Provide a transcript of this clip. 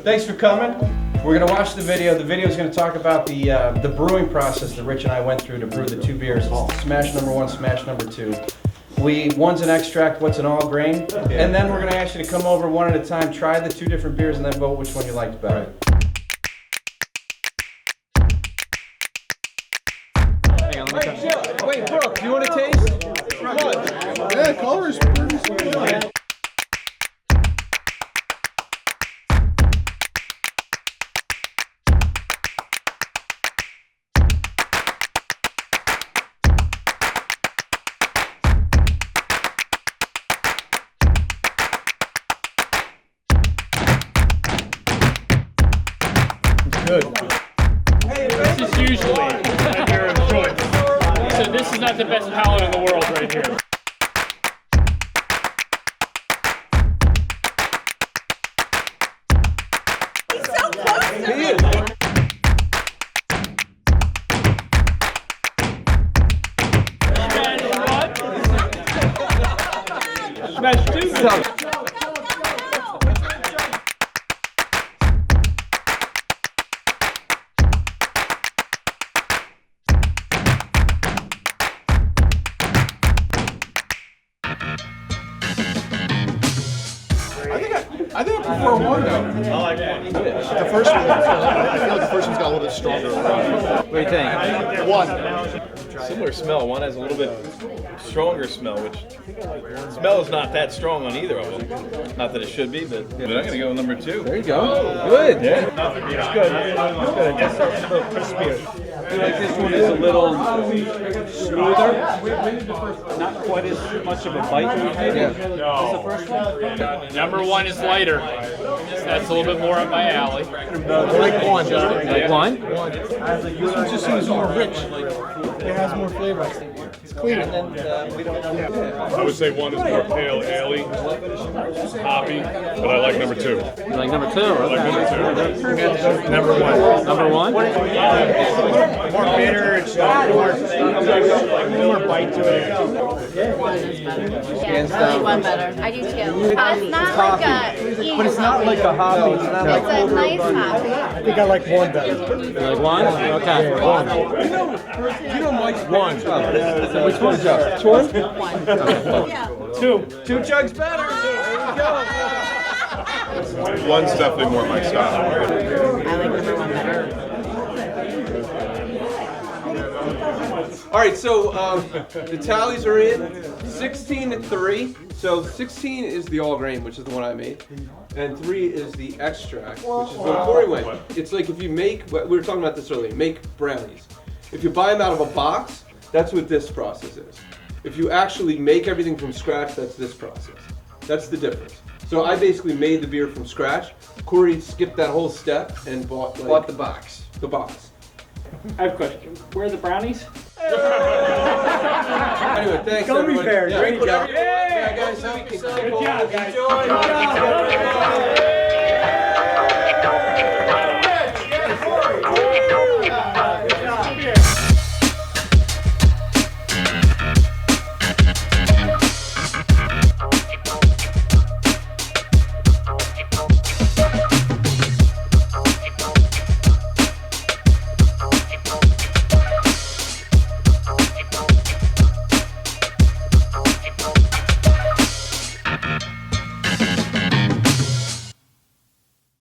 thanks for coming. We're gonna watch the video. The video is gonna talk about the brewing process that Rich and I went through to brew the two beers. Smash number one, smash number two. One's an extract, what's an all grain, and then we're gonna ask you to come over one at a time, try the two different beers, and then vote which one you liked better. Hang on, let me come. Wait, Brooke, do you want to taste? Come on. Yeah, color is pretty sweet. Good. This is usually a beer of choice. So this is not the best palate in the world right here. He's so close to He me. is. Smash what? Smash two. I think I prefer one though. I like one. The first one, I feel like the first one's got a little bit stronger. What do you think? One. Similar smell. One has a little bit stronger smell, which smell is not that strong on either of them. Not that it should be, but I'm gonna go with number two. There you go. Good. Yeah. It's good. It's good. Just a little crispier. I feel like this one is a little smoother. Not quite as much of a bite. No. Number one is lighter. That's a little bit more up my alley. Like one. Like one? This one just seems more rich. It has more flavor. It's cleaner. I would say one is more pale ale-y, hoppy, but I like number two. You like number two? I like number two. Number one. Number one? More bitter. It's more bite to it. Yeah, I like one better. I do too. But it's not like a. But it's not like a hoppy. It's a nice hoppy. I think I like one better. You like one? Okay. You don't like one. So which one's up? Which one? Yeah. Two jugs better. One's definitely more my style. I like number one better. All right, so the tallies are in 16-3. So 16 is the all grain, which is the one I made, and 3 is the extract, which is what Corey went. It's like if you make, we were talking about this earlier, make brownies. If you buy them out of a box, that's what this process is. If you actually make everything from scratch, that's this process. That's the difference. So I basically made the beer from scratch. Corey skipped that whole step and bought the box. The box. I have a question. Where are the brownies? Anyway, thanks everybody. bears. Drink There you whatever you want. Yeah, guys, so we can Good job, guys. enjoy.